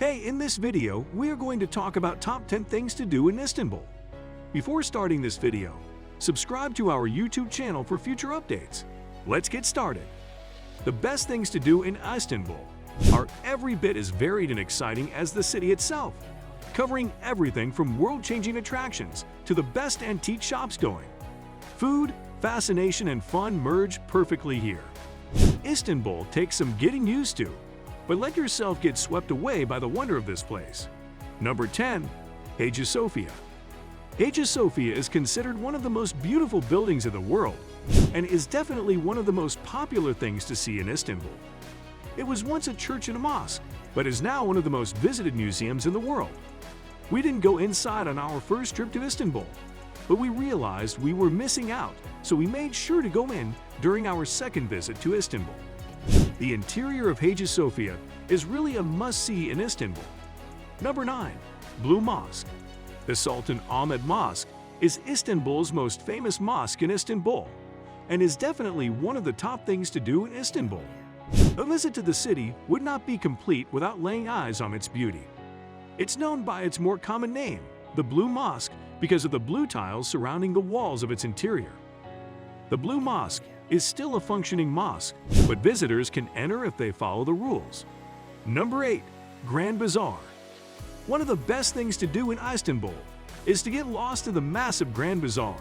Hey, in this video, we are going to talk about top 10 things to do in Istanbul. Before starting this video, subscribe to our YouTube channel for future updates. Let's get started. The best things to do in Istanbul are every bit as varied and exciting as the city itself, covering everything from world-changing attractions to the best antique shops going. Food, fascination, and fun merge perfectly here. Istanbul takes some getting used to, but let yourself get swept away by the wonder of this place. Number 10. Hagia Sophia. Hagia Sophia is considered one of the most beautiful buildings in the world and is definitely one of the most popular things to see in Istanbul. It was once a church and a mosque, but is now one of the most visited museums in the world. We didn't go inside on our first trip to Istanbul, but we realized we were missing out, so we made sure to go in during our second visit to Istanbul. The interior of Hagia Sophia is really a must-see in Istanbul. Number 9. Blue Mosque. The Sultan Ahmet Mosque is Istanbul's most famous mosque in Istanbul and is definitely one of the top things to do in Istanbul. A visit to the city would not be complete without laying eyes on its beauty. It's known by its more common name, the Blue Mosque, because of the blue tiles surrounding the walls of its interior. The Blue Mosque is still a functioning mosque, but visitors can enter if they follow the rules. Number 8. Grand Bazaar. One of the best things to do in Istanbul is to get lost in the massive Grand Bazaar.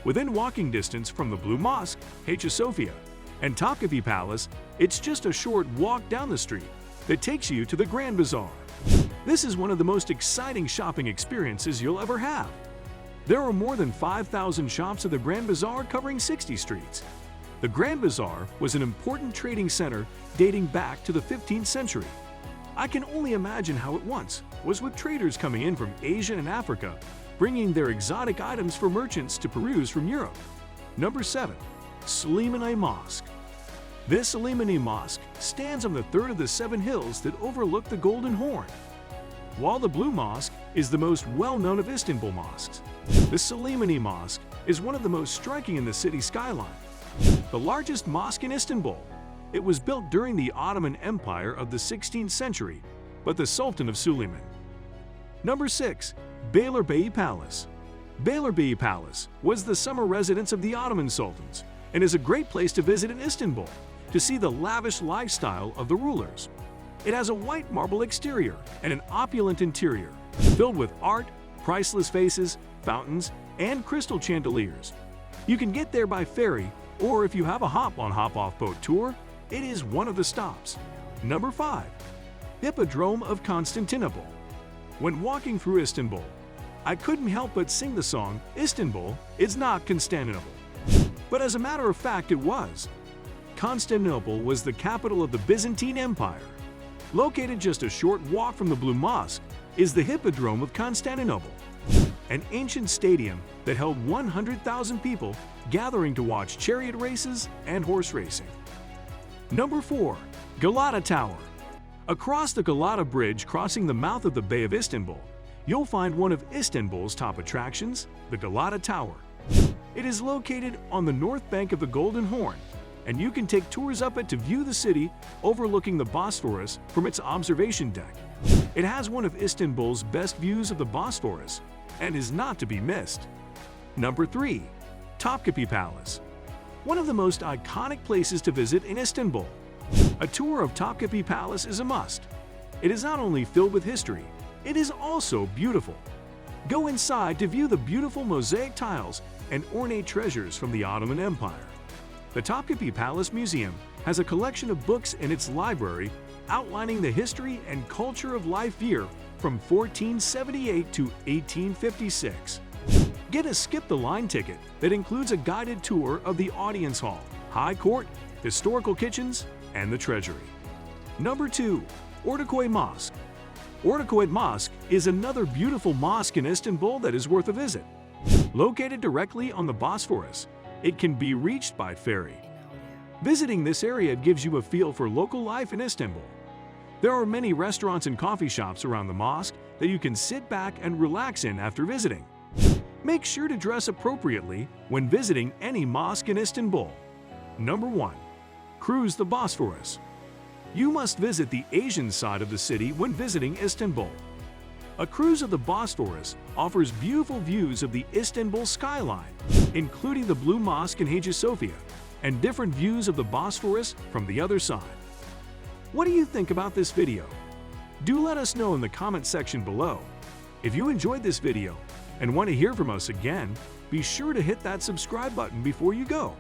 Within walking distance from the Blue Mosque, Hagia Sophia, and Topkapi Palace, it's just a short walk down the street that takes you to the Grand Bazaar. This is one of the most exciting shopping experiences you'll ever have. There are more than 5,000 shops at the Grand Bazaar covering 60 streets. The Grand Bazaar was an important trading center dating back to the 15th century. I can only imagine how it once was, with traders coming in from Asia and Africa, bringing their exotic items for merchants to peruse from Europe. Number 7. Süleymaniye Mosque. This Süleymaniye Mosque stands on the third of the 7 hills that overlook the Golden Horn. While the Blue Mosque is the most well-known of Istanbul mosques, the Süleymaniye Mosque is one of the most striking in the city skyline. The largest mosque in Istanbul, it was built during the Ottoman Empire of the 16th century, but the Sultan of Suleiman. Number 6. Beylerbeyi Palace. Beylerbeyi Palace was the summer residence of the Ottoman sultans and is a great place to visit in Istanbul to see the lavish lifestyle of the rulers. It has a white marble exterior and an opulent interior, filled with art, priceless vases, fountains, and crystal chandeliers. You can get there by ferry, or if you have a hop-on hop-off boat tour, it is one of the stops. Number 5. Hippodrome of Constantinople. When walking through Istanbul, I couldn't help but sing the song, "Istanbul is not Constantinople." But as a matter of fact, it was. Constantinople was the capital of the Byzantine Empire. Located just a short walk from the Blue Mosque is the Hippodrome of Constantinople, an ancient stadium that held 100,000 people gathering to watch chariot races and horse racing. Number 4. Galata Tower. Across the Galata Bridge crossing the mouth of the Bay of Istanbul, you'll find one of Istanbul's top attractions, the Galata Tower. It is located on the north bank of the Golden Horn, and you can take tours up it to view the city overlooking the Bosphorus from its observation deck. It has one of Istanbul's best views of the Bosphorus and is not to be missed. Number 3. Topkapi Palace. One of the most iconic places to visit in Istanbul. A tour of Topkapi Palace is a must. It is not only filled with history, it is also beautiful. Go inside to view the beautiful mosaic tiles and ornate treasures from the Ottoman Empire. The Topkapi Palace Museum has a collection of books in its library outlining the history and culture of life here from 1478 to 1856. Get a skip-the-line ticket that includes a guided tour of the audience hall, high court, historical kitchens, and the treasury. Number 2. Ortakoy Mosque. Ortakoy Mosque is another beautiful mosque in Istanbul that is worth a visit. Located directly on the Bosphorus, it can be reached by ferry. Visiting this area gives you a feel for local life in Istanbul. There are many restaurants and coffee shops around the mosque that you can sit back and relax in after visiting. Make sure to dress appropriately when visiting any mosque in Istanbul. Number 1. Cruise the Bosphorus. You must visit the Asian side of the city when visiting Istanbul. A cruise of the Bosphorus offers beautiful views of the Istanbul skyline, including the Blue Mosque in Hagia Sophia, and different views of the Bosphorus from the other side. What do you think about this video? Do let us know in the comment section below. If you enjoyed this video and want to hear from us again, be sure to hit that subscribe button before you go.